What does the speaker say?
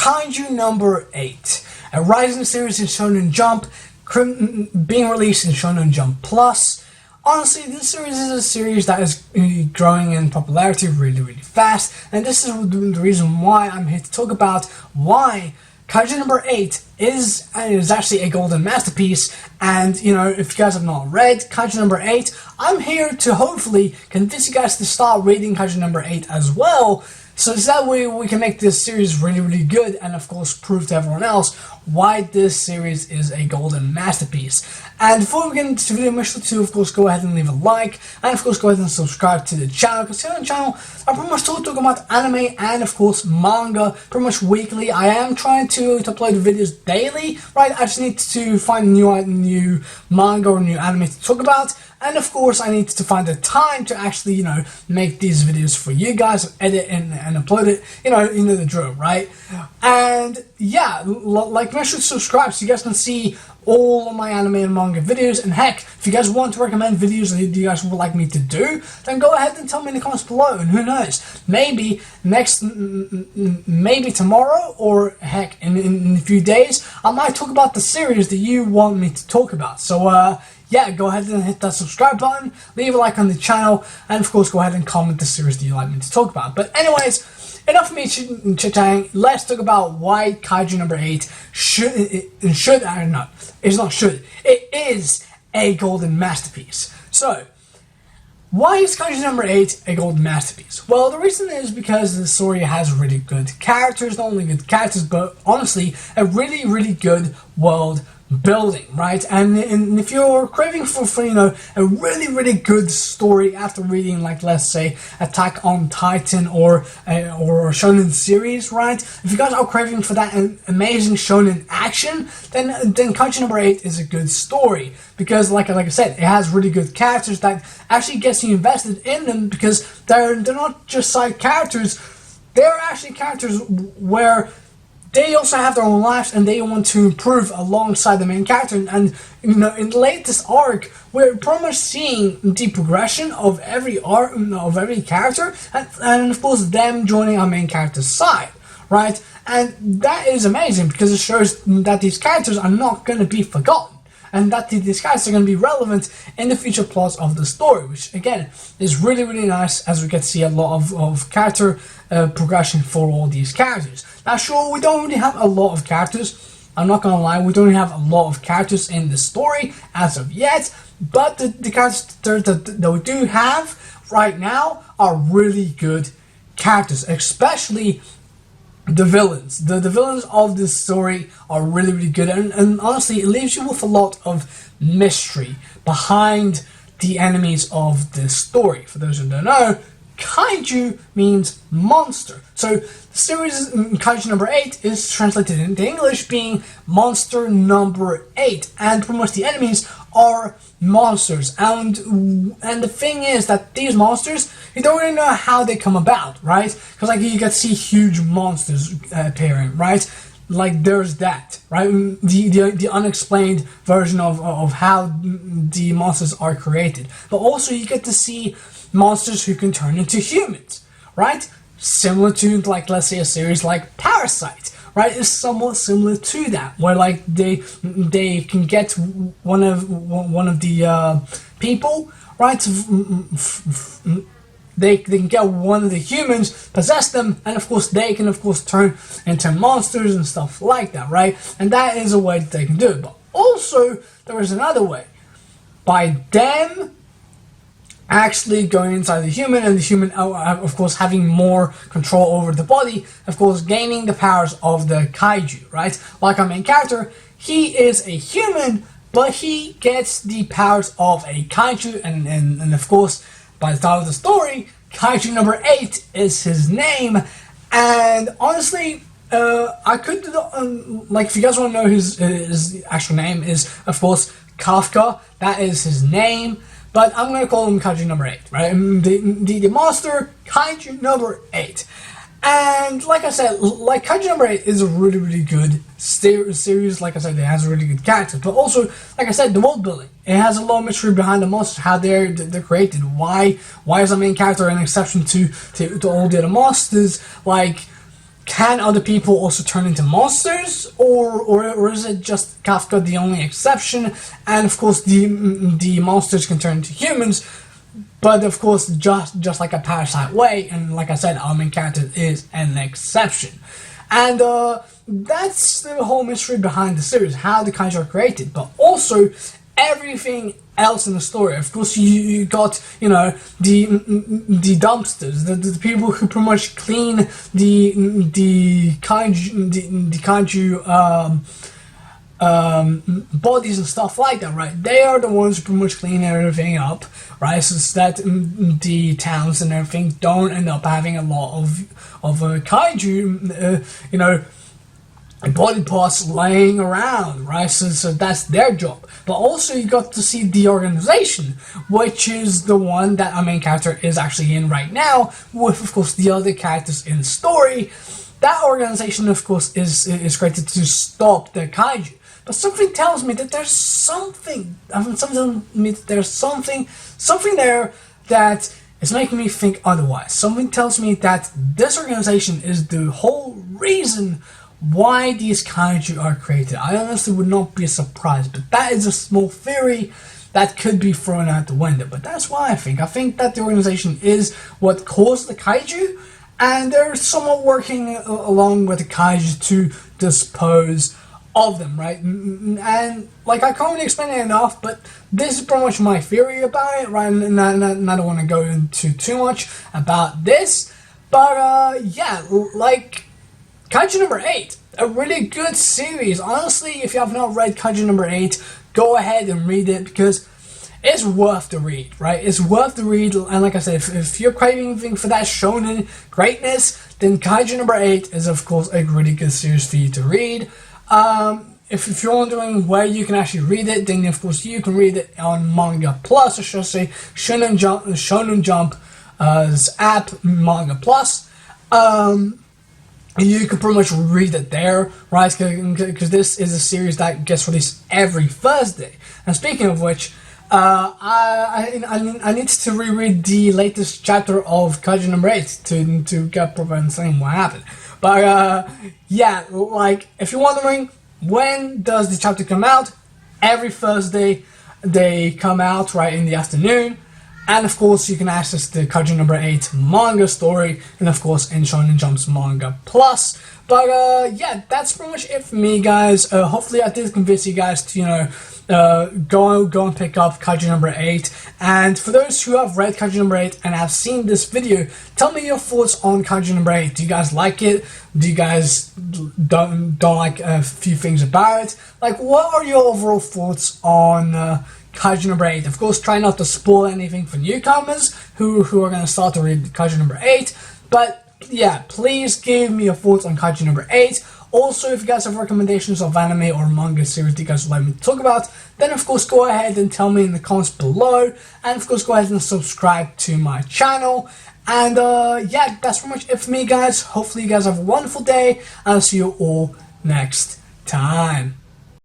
Kaiju No.8, a rising series in Shonen Jump, being released in Shonen Jump Plus. Honestly, this series is a series that is growing in popularity really fast, and this is the reason why I'm here to talk about why Kaiju No.8 is actually a golden masterpiece. And you know, if you guys have not read Kaiju No.8, I'm here to hopefully convince you guys to start reading Kaiju No.8 as well, so that way we can make this series really good, and of course prove to everyone else why this series is a golden masterpiece. And before we get into the video, make sure to of course go ahead and leave a like, and of course go ahead and subscribe to the channel, because here on the channel I pretty much talk about anime and of course manga pretty much weekly. I am trying to upload videos daily, right? I just need to find new manga or new anime to talk about, and of course I need to find the time to actually, you know, make these videos for you guys, edit and upload it, you know the drill, right? And yeah, like, make sure to subscribe so you guys can see all of my anime and manga videos. And heck, if you guys want to recommend videos that you guys would like me to do, then go ahead and tell me in the comments below, and who knows, maybe maybe tomorrow, or heck, in a few days, I might talk about the series that you want me to talk about. So yeah, go ahead and hit that subscribe button, leave a like on the channel, and of course go ahead and comment the series that you'd like me to talk about. But anyways, enough of me chit-chatting. Let's talk about why Kaiju No.8 it is a golden masterpiece. So, why is Kaiju No.8 a golden masterpiece? Well, the reason is because the story has really good characters, not only good characters, but honestly, a really good world building, right? And if you're craving for you know, a really good story after reading, like, let's say Attack on Titan or shonen series, right? If you guys are craving for that amazing shonen action, then Kaiju No.8 is a good story, because like I said, it has really good characters that actually gets you invested in them, because they're not just side characters, they're actually characters where they also have their own lives and they want to improve alongside the main character. And you know, in the latest arc, we're pretty much seeing the progression of every arc, of every character, and of course them joining our main character's side, right? And that is amazing, because it shows that these characters are not going to be forgotten, and that these characters are going to be relevant in the future plots of the story, which again is really nice, as we get to see a lot of character progression for all these characters. Now sure, we don't really have a lot of characters, I'm not gonna lie, we don't really have a lot of characters in the story as of yet, but the characters that we do have right now are really good characters, especially the villains. The villains of this story are really good, and honestly, it leaves you with a lot of mystery behind the enemies of this story. For those who don't know, Kaiju means monster. So the series Kaiju No.8 is translated into English being Monster Number 8, and pretty much the enemies are monsters. And the thing is that these monsters, you don't really know how they come about, right? Because like you can see huge monsters appearing, right? Like there's that, right? The unexplained version of how the monsters are created. But also you get to see monsters who can turn into humans, right? Similar to, like, let's say a series like Parasite, right? It's somewhat similar to that, where like they can get one of the people, right? They can get one of the humans, possess them, and of course they can of course turn into monsters and stuff like that, right? And that is a way that they can do it. But also there is another way, by them actually going inside the human, and the human of course having more control over the body, of course gaining the powers of the kaiju, right? Like our main character, he is a human, but he gets the powers of a kaiju, and of course by the start of the story, Kaiju No.8 is his name. And honestly, I could like, if you guys want to know his actual name is of course Kafka, that is his name. But I'm going to call him Kaiju No.8, right? The monster, Kaiju No.8. And like I said, like Kaiju No.8 is a really good series. Like I said, it has really good characters. But also, like I said, the world building. It has a lot of mystery behind the monsters, how they're created. Why is the main character an exception to all the other monsters? Like, can other people also turn into monsters, or is it just Kafka the only exception? And of course, the monsters can turn into humans, but of course, just like a parasite way. And like I said, our main character is an exception, and that's the whole mystery behind the series: how the kaiju are created, but also everything else in the story. Of course, you got, you know, the dumpsters, the people who pretty much clean the kaiju bodies and stuff like that, right? They are the ones who pretty much clean everything up, right? So that the towns and everything don't end up having a lot of kaiju, you know, body parts laying around, right? So that's their job. But also you got to see the organization, which is the one that our main character is actually in right now, with of course the other characters in the story. That organization, of course, is created to stop the kaiju. But something tells me that there's something there that is making me think otherwise. Something tells me that this organization is the whole reason why these kaiju are created. I honestly would not be surprised, but that is a small theory that could be thrown out the window. But that's why I think that the organization is what caused the kaiju, and they're somewhat working along with the kaiju to dispose of them, right? And like, I can't really explain it enough, but this is pretty much my theory about it, right? And I don't want to go into too much about this, but yeah, like Kaiju No. 8, a really good series. Honestly, if you have not read Kaiju No. 8, go ahead and read it, because it's worth the read, right? It's worth the read, and like I said, if you're craving for that shonen greatness, then Kaiju No. 8 is of course a really good series for you to read. If you're wondering where you can actually read it, then of course you can read it on Manga Plus, or should I say Shonen Jump's app, Manga Plus. You can pretty much read it there, right? Because this is a series that gets released every Thursday. And speaking of which, I need to reread the latest chapter of Kaiju No. 8 to get proper understanding what happened. But yeah, like, if you're wondering when does the chapter come out, every Thursday they come out right in the afternoon. And of course, you can access the Kaiju No. 8 manga story, and of course in Shonen Jump's Manga Plus. But yeah, that's pretty much it for me, guys. Hopefully I did convince you guys to, you know, go and pick up Kaiju No. 8. And for those who have read Kaiju No. 8 and have seen this video, tell me your thoughts on Kaiju No. 8. Do you guys like it? Do you guys don't like a few things about it? Like, what are your overall thoughts on Kaiju No. 8? Of course, try not to spoil anything for newcomers who are going to start to read Kaiju No. 8. But yeah, please give me your thoughts on Kaiju No. 8. Also, if you guys have recommendations of anime or manga series that you guys would like me to talk about, then of course go ahead and tell me in the comments below. And of course, go ahead and subscribe to my channel. And yeah, that's pretty much it for me, guys. Hopefully you guys have a wonderful day, and I'll see you all next time.